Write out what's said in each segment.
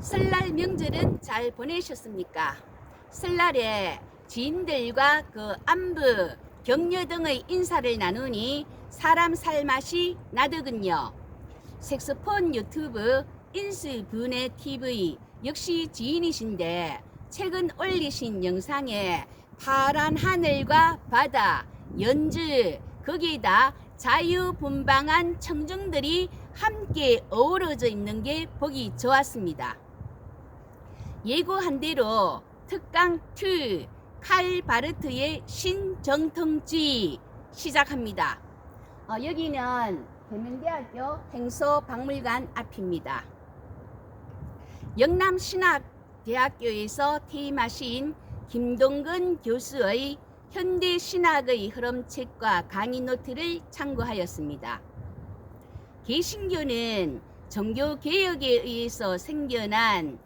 설날 명절은 잘 보내셨습니까? 설날에 지인들과 안부, 격려 등의 인사를 나누니 사람 살맛이 나더군요. 색소폰 유튜브 인수분해 TV 역시 지인이신데 최근 올리신 영상에 파란 하늘과 바다, 연주, 거기에다 자유분방한 청중들이 함께 어우러져 있는 게 보기 좋았습니다. 예고한 대로 특강 2 칼 바르트의 신정통주의 시작합니다. 여기는 대명대학교 행소박물관 앞입니다. 영남신학대학교에서 퇴임하신 김동근 교수의 현대신학의 흐름책과 강의 노트를 참고하였습니다. 개신교는 종교개혁에 의해서 생겨난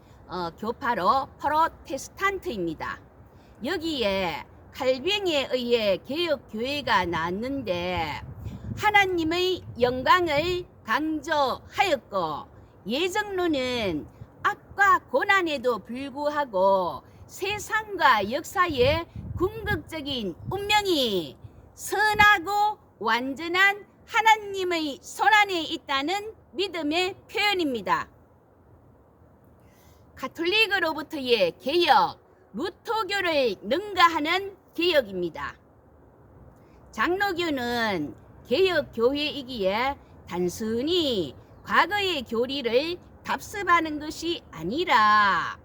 교파로 프로테스탄트입니다. 여기에 칼뱅에 의해 개혁교회가 나왔는데 하나님의 영광을 강조하였고 예정론은 악과 고난에도 불구하고 세상과 역사의 궁극적인 운명이 선하고 완전한 하나님의 손안에 있다는 믿음의 표현입니다. 가톨릭으로부터의 개혁, 루터교를 능가하는 개혁입니다. 장로교는 개혁교회이기에 단순히 과거의 교리를 답습하는 것이 아니라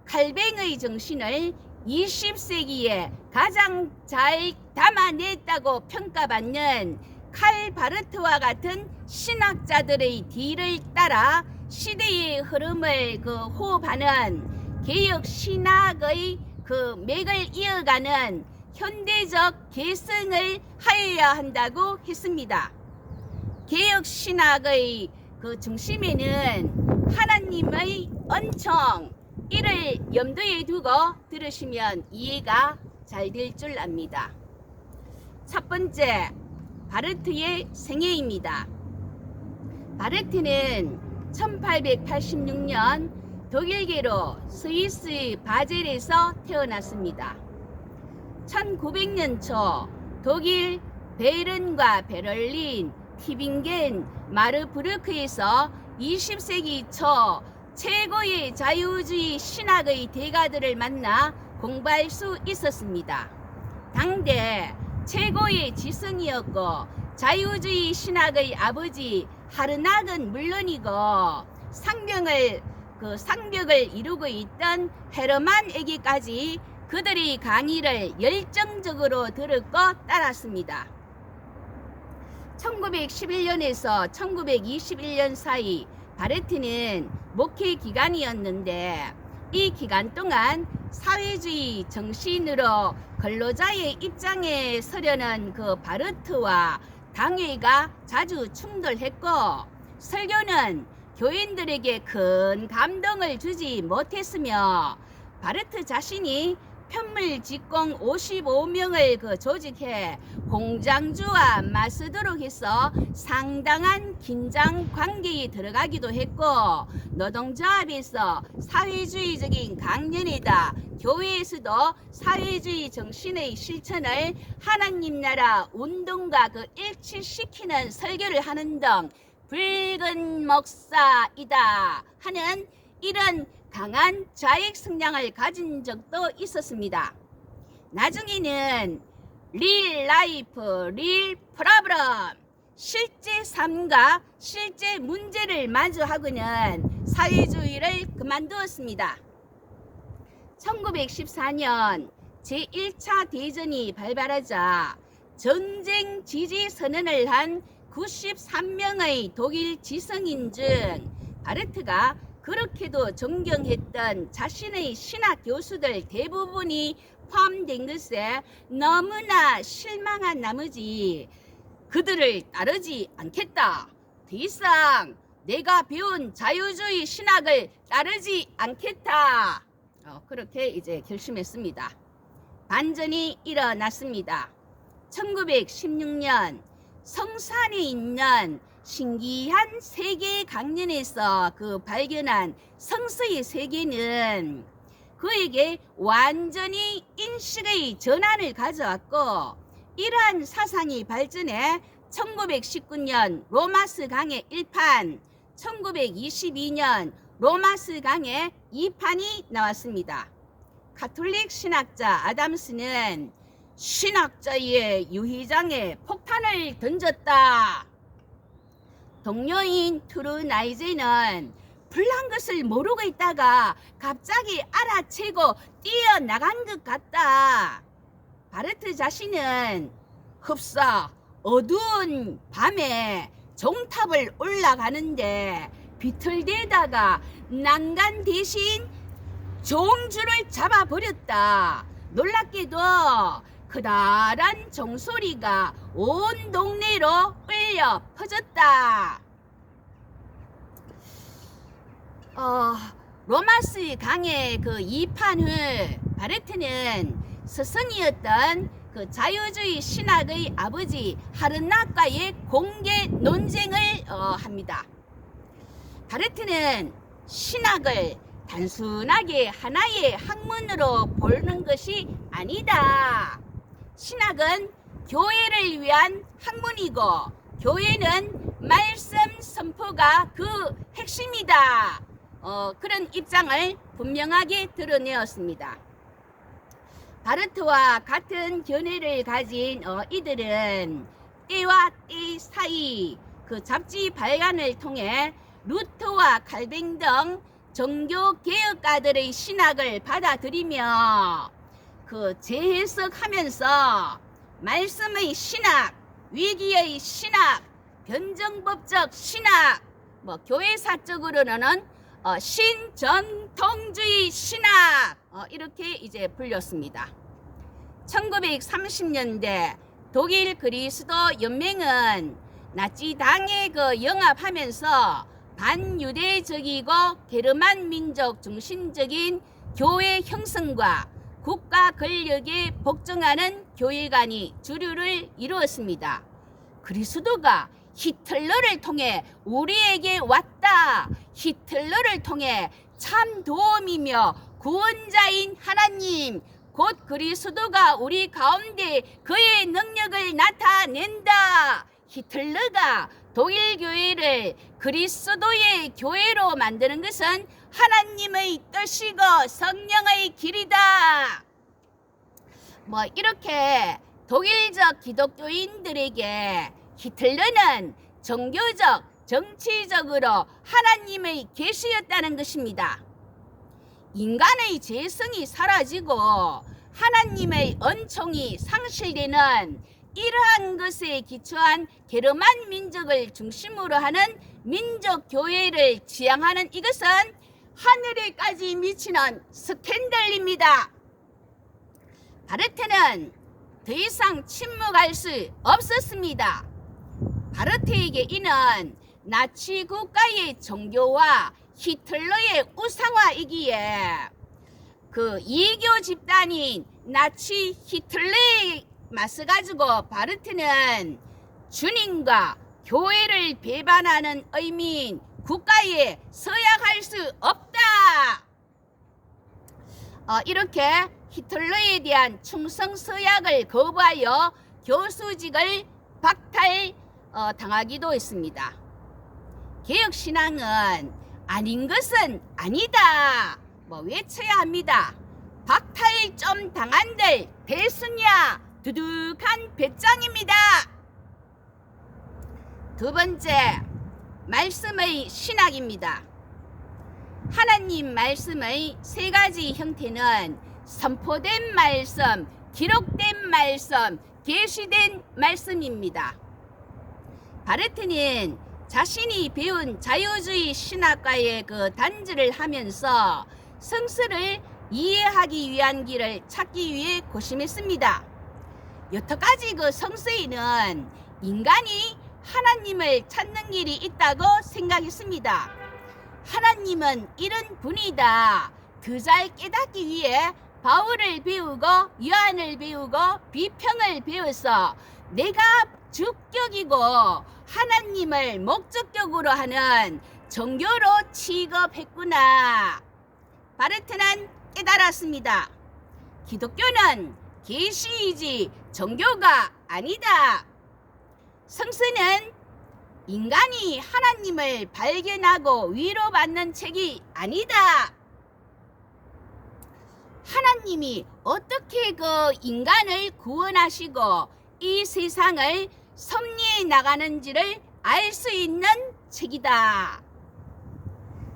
칼뱅의 정신을 20세기에 가장 잘 담아냈다고 평가받는 칼 바르트와 같은 신학자들의 뒤를 따라 시대의 흐름을 호흡하는 개혁 신학의 맥을 이어가는 현대적 개성을 하여야 한다고 했습니다. 개혁 신학의 중심에는 하나님의 은총, 이를 염두에 두고 들으시면 이해가 잘 될 줄 압니다. 첫 번째, 바르트의 생애입니다. 바르트는 1886년 독일계로 스위스 바젤에서 태어났습니다. 1900년 초 독일 베른과 베를린, 티빙겐, 마르부르크에서 20세기 초 최고의 자유주의 신학의 대가들을 만나 공부할 수 있었습니다. 당대 최고의 지성이었고 자유주의 신학의 아버지 하르낙은 물론이고 상벽을 이루고 있던 헤르만에게까지 그들의 강의를 열정적으로 들었고 따랐습니다. 1911년에서 1921년 사이 바르트는 목회 기간이었는데 이 기간 동안 사회주의 정신으로 근로자의 입장에 서려는 바르트와 당회가 자주 충돌했고 설교는 교인들에게 큰 감동을 주지 못했으며 바르트 자신이 편물 직공 55명을 조직해 공장주와 맞서도록 해서 상당한 긴장 관계에 들어가기도 했고 노동조합에서 사회주의적인 강연에다 교회에서도 사회주의 정신의 실천을 하나님 나라 운동과 일치시키는 설교를 하는 등 붉은 목사이다 하는 이런 강한 자익 성향을 가진 적도 있었습니다. 나중에는 real life, real problem, 실제 삶과 실제 문제를 마주하고는 사회주의를 그만두었습니다. 1914년 제1차 대전이 발발하자 전쟁 지지 선언을 한 93명의 독일 지성인 중 바르트가 그렇게도 존경했던 자신의 신학 교수들 대부분이 포함된 것에 너무나 실망한 나머지 그들을 따르지 않겠다. 더 이상 내가 배운 자유주의 신학을 따르지 않겠다. 그렇게 이제 결심했습니다. 반전이 일어났습니다. 1916년 성산에 있는 신기한 세계 강연에서 그 발견한 성서의 세계는 그에게 완전히 인식의 전환을 가져왔고, 이러한 사상이 발전해 1919년 로마스 강의 1판, 1922년 로마스 강의 2판이 나왔습니다. 가톨릭 신학자 아담스는 신학자의 유희장에 폭탄을 던졌다. 동료인 트루나이제는 불난 것을 모르고 있다가 갑자기 알아채고 뛰어나간 것 같다. 바르트 자신은 흡사 어두운 밤에 종탑을 올라가는데 비틀대다가 난간 대신 종줄을 잡아버렸다. 놀랍게도 커다란 종소리가 온 동네로 울려 퍼졌다. 로마스 강의 그 2판 후 바르트는 스승이었던 그 자유주의 신학의 아버지 하르낙과의 공개 논쟁을 합니다. 바르트는 신학을 단순하게 하나의 학문으로 보는 것이 아니다. 신학은 교회를 위한 학문이고 교회는 말씀 선포가 그 핵심이다. 그런 입장을 분명하게 드러내었습니다. 바르트와 같은 견해를 가진 이들은 때와 때 사이 그 잡지 발간을 통해 루터와 칼뱅 등 종교 개혁가들의 신학을 받아들이며 그 재해석하면서 말씀의 신학, 위기의 신학, 변정법적 신학, 교회사적으로는 신전통주의 신학 이렇게 이제 불렸습니다. 1930년대 독일 그리스도 연맹은 나치당에 그 영합하면서 반유대적이고 게르만 민족 중심적인 교회 형성과 국가 권력에 복종하는 교회관이 주류를 이루었습니다. 그리스도가 히틀러를 통해 우리에게 왔다. 히틀러를 통해 참 도움이며 구원자인 하나님 곧 그리스도가 우리 가운데 그의 능력을 나타낸다. 히틀러가 독일 교회를 그리스도의 교회로 만드는 것은 하나님의 뜻이고 성령의 길이다. 이렇게 독일적 기독교인들에게 히틀러는 종교적, 정치적으로 하나님의 계시였다는 것입니다. 인간의 죄성이 사라지고 하나님의 은총이 상실되는 이러한 것에 기초한 게르만 민족을 중심으로 하는 민족교회를 지향하는 이것은 하늘에까지 미치는 스캔들입니다. 바르트는 더 이상 침묵할 수 없었습니다. 바르트에게 이는 나치 국가의 종교와 히틀러의 우상화이기에 그 이교 집단인 나치 히틀러에 맞서가지고 바르트는 주님과 교회를 배반하는 의미인 국가에 서약할 수 없다. 이렇게 히틀러에 대한 충성 서약을 거부하여 교수직을 박탈 당하기도 했습니다. 개혁신앙은 아닌 것은 아니다. 외쳐야 합니다. 박탈 좀 당한들 대수냐 두둑한 배짱입니다. 두 번째, 말씀의 신학입니다. 하나님 말씀의 세 가지 형태는 선포된 말씀, 기록된 말씀, 계시된 말씀입니다. 바르트는 자신이 배운 자유주의 신학과의 그 단절을 하면서 성서를 이해하기 위한 길을 찾기 위해 고심했습니다. 여태까지 그 성서에는 인간이 하나님을 찾는 길이 있다고 생각했습니다. 하나님은 이런 분이다. 더 잘 깨닫기 위해 바울을 배우고 요한을 배우고 비평을 배워서 내가 주격이고 하나님을 목적격으로 하는 종교로 취급했구나. 바르트는 깨달았습니다. 기독교는 계시이지 종교가 아니다. 성서는 인간이 하나님을 발견하고 위로받는 책이 아니다. 하나님이 어떻게 그 인간을 구원하시고 이 세상을 섭리해 나가는지를 알 수 있는 책이다.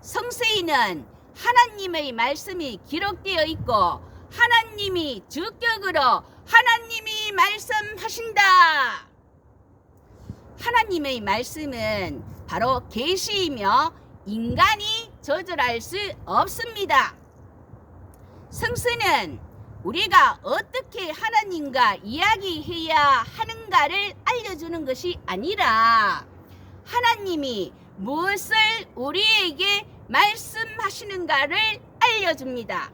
성서에는 하나님의 말씀이 기록되어 있고 하나님이 주격으로 하나님이 말씀하신다. 하나님의 말씀은 바로 계시이며 인간이 조절할 수 없습니다. 성서는 우리가 어떻게 하나님과 이야기해야 하는가를 알려주는 것이 아니라 하나님이 무엇을 우리에게 말씀하시는가를 알려줍니다.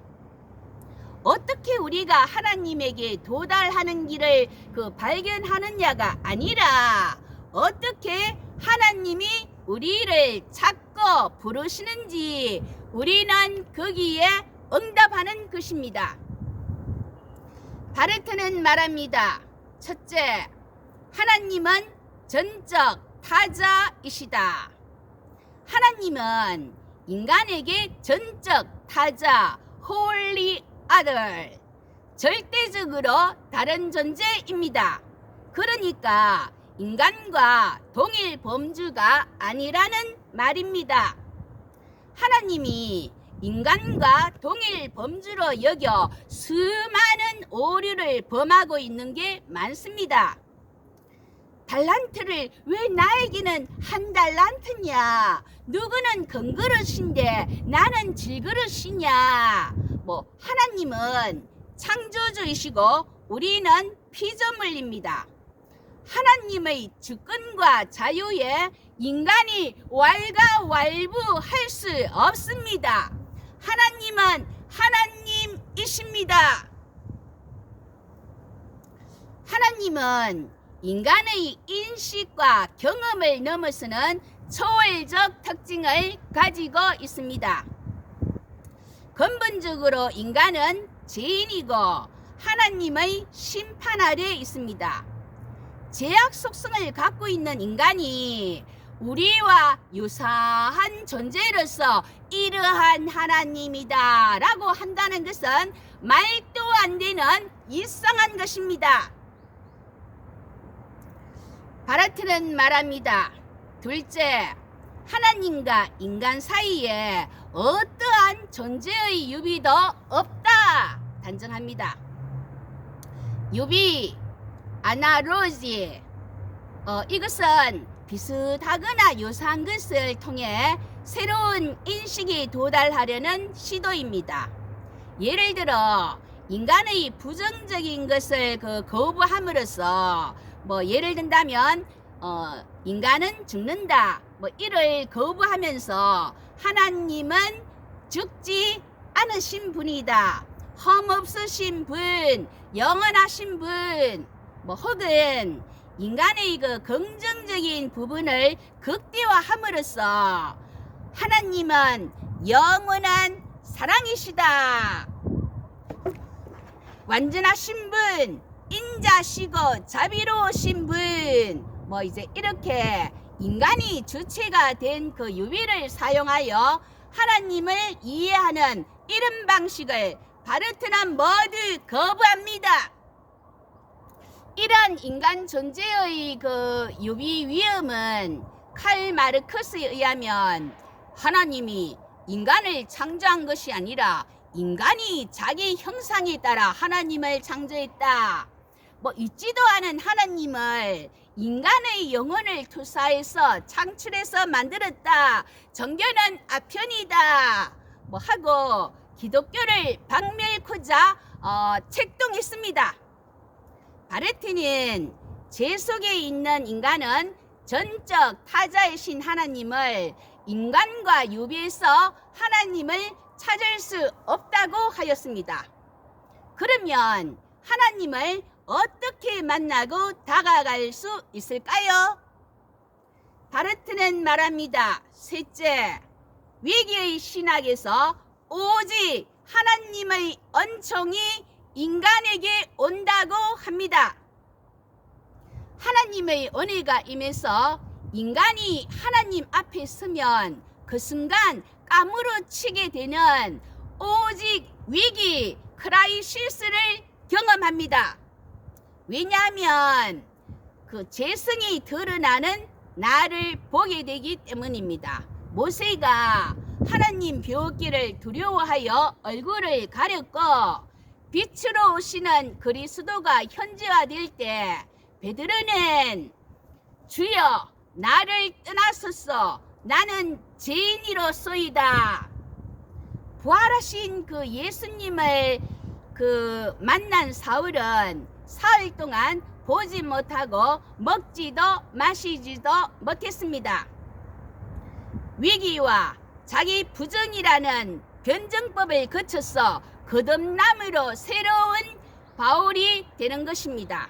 어떻게 우리가 하나님에게 도달하는 길을 발견하느냐가 아니라 어떻게 하나님이 우리를 찾고 부르시는지 우리는 거기에 응답하는 것입니다. 바르트는 말합니다. 첫째, 하나님은 전적 타자이시다. 하나님은 인간에게 전적 타자, 홀리 아들, 절대적으로 다른 존재입니다. 그러니까 인간과 동일 범주가 아니라는 말입니다. 하나님이 인간과 동일 범주로 여겨 수많은 오류를 범하고 있는 게 많습니다. 달란트를 왜 나에게는 한 달란트냐? 누구는 금그릇인데 나는 질그릇이냐? 하나님은 창조주이시고 우리는 피조물입니다. 하나님의 주권과 자유에 인간이 왈가왈부할 수 없습니다. 하나님은 하나님이십니다. 하나님은 인간의 인식과 경험을 넘어서는 초월적 특징을 가지고 있습니다. 근본적으로 인간은 죄인이고 하나님의 심판 아래 있습니다. 죄악 속성을 갖고 있는 인간이 우리와 유사한 존재로서 이러한 하나님이다 라고 한다는 것은 말도 안 되는 이상한 것입니다. 바르트는 말합니다. 둘째, 하나님과 인간 사이에 어떠한 존재의 유비도 없다 단정합니다. 유비, 아나로지, 이것은 비슷하거나 유사한 것을 통해 새로운 인식에 도달하려는 시도입니다. 예를 들어 인간의 부정적인 것을 거부함으로써 예를 든다면 인간은 죽는다 이를 거부하면서 하나님은 죽지 않으신 분이다, 험없으신 분, 영원하신 분, 혹은 인간의 긍정적인 부분을 극대화함으로써 하나님은 영원한 사랑이시다, 완전하신 분, 인자시고 자비로우신 분, 이제 이렇게 인간이 주체가 된 그 유비를 사용하여 하나님을 이해하는 이런 방식을 바르트는 모두 거부합니다. 이런 인간 존재의 유비 위험은 칼 마르크스에 의하면 하나님이 인간을 창조한 것이 아니라 인간이 자기 형상에 따라 하나님을 창조했다. 있지도 않은 하나님을 인간의 영혼을 투사해서 창출해서 만들었다. 종교는 아편이다. 하고 기독교를 박멸코자 책동했습니다. 바르트는 죄 속에 있는 인간은 전적 타자이신 하나님을 인간과 유비해서 하나님을 찾을 수 없다고 하였습니다. 그러면 하나님을 어떻게 만나고 다가갈 수 있을까요? 바르트는 말합니다. 셋째, 위기의 신학에서 오직 하나님의 은총이 인간에게 온다고 합니다. 하나님의 은혜가 임해서 인간이 하나님 앞에 서면 그 순간 까무러치게 되는 오직 위기, 크라이시스를 경험합니다. 왜냐하면 그 재성이 드러나는 나를 보게 되기 때문입니다. 모세가 하나님 뵈기를 두려워하여 얼굴을 가렸고 빛으로 오시는 그리스도가 현재화될 때 베드로는 주여 나를 떠나소서 나는 죄인이로소이다. 부활하신 그 예수님을 만난 사울은 사흘 동안 보지 못하고 먹지도 마시지도 못했습니다. 위기와 자기 부정이라는 변정법을 거쳐서 거듭남으로 새로운 바울이 되는 것입니다.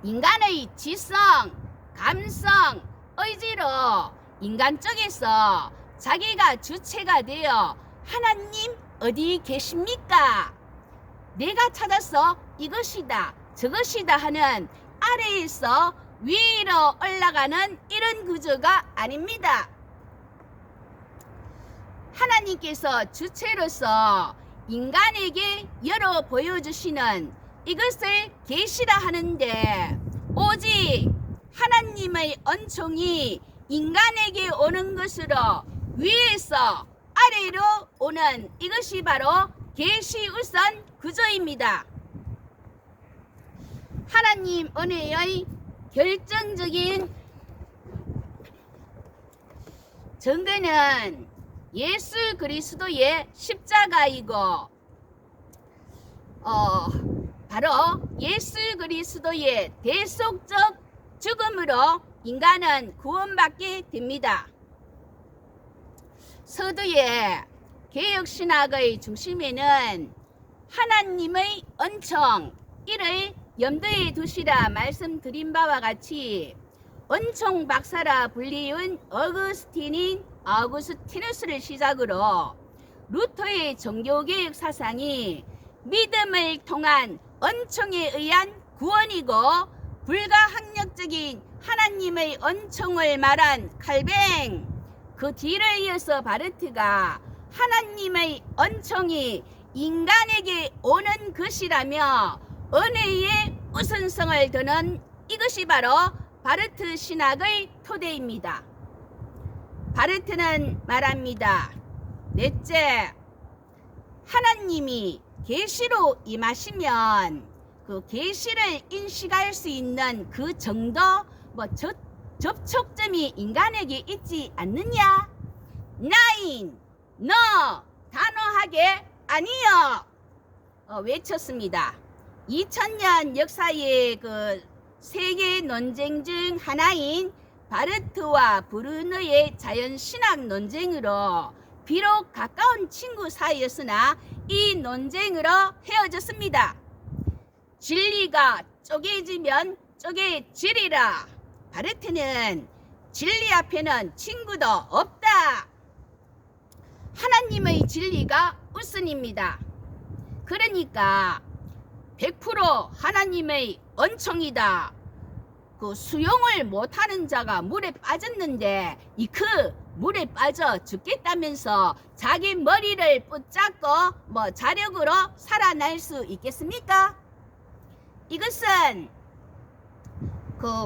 인간의 지성, 감성, 의지로 인간 쪽에서 자기가 주체가 되어 하나님 어디 계십니까? 내가 찾아서 이것이다 저것이다 하는 아래에서 위로 올라가는 이런 구조가 아닙니다. 하나님께서 주체로서 인간에게 열어 보여주시는 이것을 계시라 하는데 오직 하나님의 은총이 인간에게 오는 것으로 위에서 아래로 오는 이것이 바로 계시우선 구조입니다. 하나님 은혜의 결정적인 증거는 예수 그리스도의 십자가이고 바로 예수 그리스도의 대속적 죽음으로 인간은 구원받게 됩니다. 서두에 개혁신학의 중심에는 하나님의 은총 이를 염두에 두시라 말씀드린 바와 같이 은총 박사라 불리운 아우구스티누스를 시작으로 루터의 종교개혁 사상이 믿음을 통한 은총에 의한 구원이고 불가항력적인 하나님의 은총을 말한 칼뱅, 그 뒤를 이어서 바르트가 하나님의 은총이 인간에게 오는 것이라며 은혜의 우선성을 두는 이것이 바로 바르트 신학의 토대입니다. 바르트는 말합니다. 넷째, 하나님이 계시로 임하시면 그 계시를 인식할 수 있는 그 정도 접촉점이 인간에게 있지 않느냐? 나인, 너 단호하게 아니요 외쳤습니다. 2000년 역사의 그 세계 논쟁 중 하나인 바르트와 브루너의 자연신학 논쟁으로 비록 가까운 친구 사이였으나 이 논쟁으로 헤어졌습니다. 진리가 쪼개지면 쪼개지리라. 바르트는 진리 앞에는 친구도 없다. 하나님의 진리가 우선입니다. 그러니까 100% 하나님의 은총이다. 그 수용을 못하는 자가 물에 빠졌는데 그 물에 빠져 죽겠다면서 자기 머리를 붙잡고 자력으로 살아날 수 있겠습니까? 이것은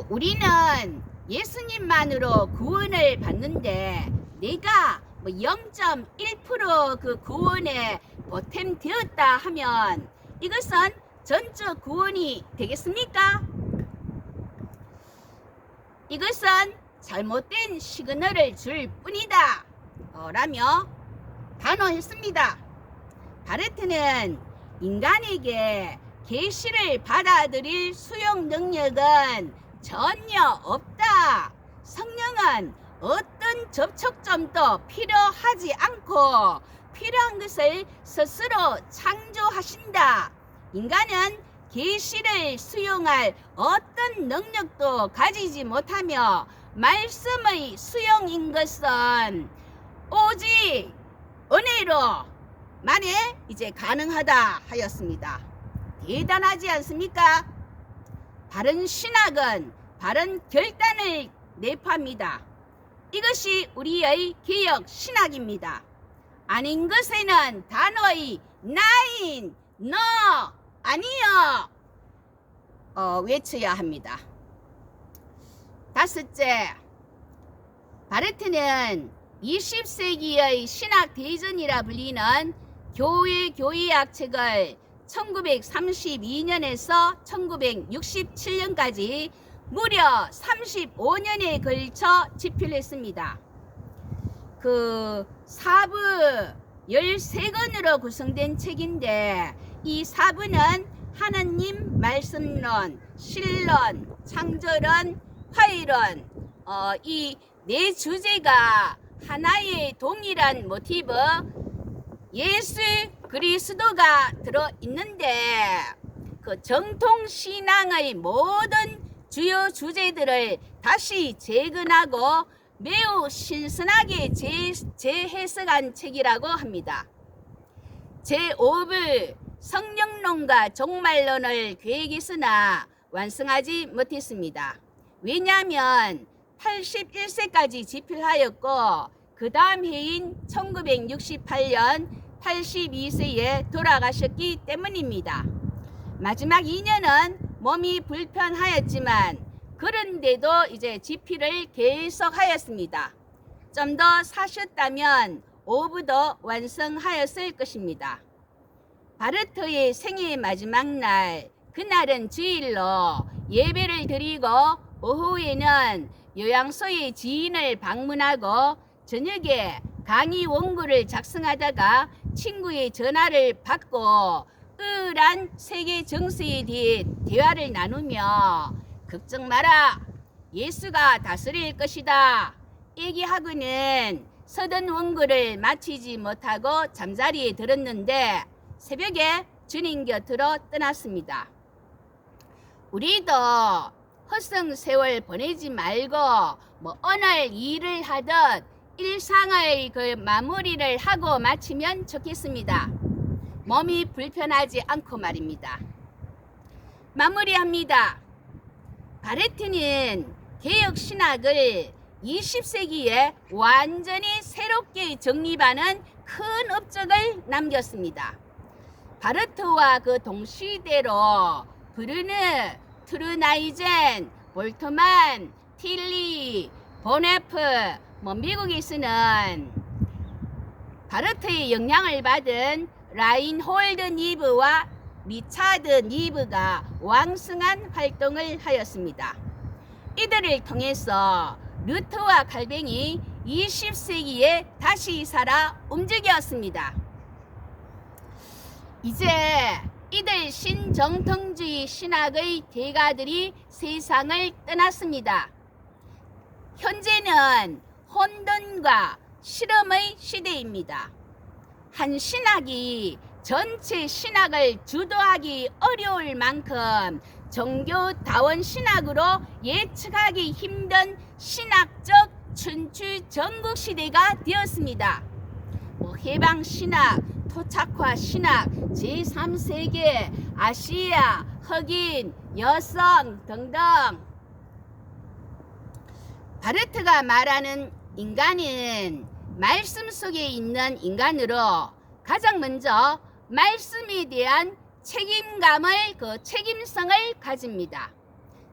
우리는 예수님만으로 구원을 받는데 내가 0.1% 그 구원에 보탬되었다 하면 이것은 전적 구원이 되겠습니까? 이것은 잘못된 시그널을 줄 뿐이다 라며 단호했습니다. 바르트는 인간에게 계시를 받아들일 수용 능력은 전혀 없다. 성령은 어떤 접촉점도 필요하지 않고 필요한 것을 스스로 창조하신다. 인간은 계시를 수용할 어떤 능력도 가지지 못하며 말씀의 수용인 것은 오직 은혜로만에 이제 가능하다 하였습니다. 대단하지 않습니까? 바른 신학은 바른 결단을 내포합니다. 이것이 우리의 개혁 신학입니다. 아닌 것에는 단어의 나인, 너, 아니요 외쳐야 합니다. 다섯째, 바르트는 20세기의 신학 대전이라 불리는 교회학 책을 1932년에서 1967년까지 무려 35년에 걸쳐 집필했습니다. 그 사부 13권으로 구성된 책인데 이 사부는 하나님 말씀론, 신론, 창조론, 화의론 이 네 주제가 하나의 동일한 모티브 예수 그리스도가 들어있는데 그 정통신앙의 모든 주요 주제들을 다시 재건하고 매우 신선하게 재해석한 책이라고 합니다. 제5부 성령론과 종말론을 계획했으나 완성하지 못했습니다. 왜냐하면 81세까지 집필하였고 그 다음 해인 1968년 82세에 돌아가셨기 때문입니다. 마지막 2년은 몸이 불편하였지만 그런데도 이제 집필을 계속하였습니다. 좀 더 사셨다면 5부도 완성하였을 것입니다. 바르트의 생애 마지막 날, 그날은 주일로 예배를 드리고 오후에는 요양소의 지인을 방문하고 저녁에 강의 원고를 작성하다가 친구의 전화를 받고 우울한 세계 정세에 대해 대화를 나누며 걱정 마라, 예수가 다스릴 것이다 얘기하고는 서던 원고를 마치지 못하고 잠자리에 들었는데 새벽에 주님 곁으로 떠났습니다. 우리도 헛성 세월 보내지 말고 오늘 일을 하듯 일상의 그 마무리를 하고 마치면 좋겠습니다. 몸이 불편하지 않고 말입니다. 마무리합니다. 바르트는 개혁신학을 20세기에 완전히 새롭게 정립하는 큰 업적을 남겼습니다. 바르트와 그 동시대로 브루느, 트루나이젠, 볼트만, 틸리, 보네프, 미국에서는 바르트의 영향을 받은 라인홀드 니브와 리차드 니브가 왕성한 활동을 하였습니다. 이들을 통해서 루터와 칼뱅이 20세기에 다시 살아 움직였습니다. 이제 이들 신정통주의 신학의 대가들이 세상을 떠났습니다. 현재는 혼돈과 실험의 시대입니다. 한 신학이 전체 신학을 주도하기 어려울 만큼 종교다원 신학으로 예측하기 힘든 신학적 춘추 전국 시대가 되었습니다. 해방신학, 토착화 신학, 제3세계, 아시아, 흑인, 여성 등등. 바르트가 말하는 인간은 말씀 속에 있는 인간으로 가장 먼저 말씀에 대한 책임감을 책임성을 가집니다.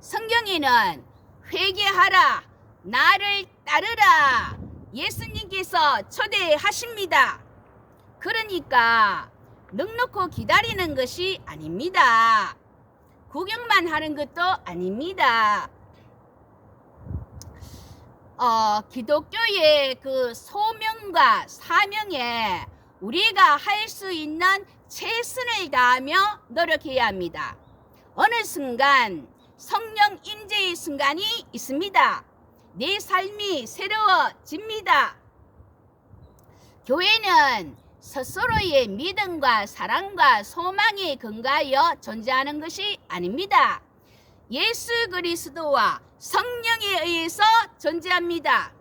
성경에는 회개하라, 나를 따르라 예수님께서 초대하십니다. 그러니까 넉넉히 기다리는 것이 아닙니다. 구경만 하는 것도 아닙니다. 기독교의 그 소명과 사명에 우리가 할 수 있는 최선을 다하며 노력해야 합니다. 어느 순간 성령 임재의 순간이 있습니다. 내 삶이 새로워집니다. 교회는 스스로의 믿음과 사랑과 소망에 근거하여 존재하는 것이 아닙니다. 예수 그리스도와 성령에 의해서 존재합니다.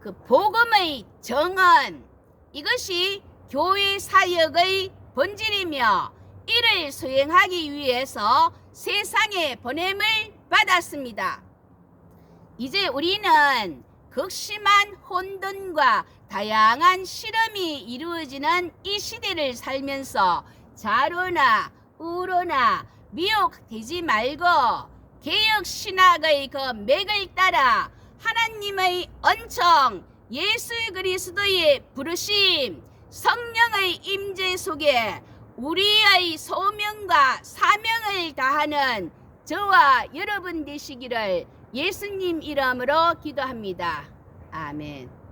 그 복음의 정언, 이것이 교회 사역의 본질이며 이를 수행하기 위해서 세상에 보냄을 받았습니다. 이제 우리는 극심한 혼돈과 다양한 실험이 이루어지는 이 시대를 살면서 좌로나 우로나 미혹되지 말고 개혁신학의 그 맥을 따라 하나님의 은총, 예수 그리스도의 부르심, 성령의 임재 속에 우리의 소명과 사명을 다하는 저와 여러분 되시기를 예수님 이름으로 기도합니다. 아멘.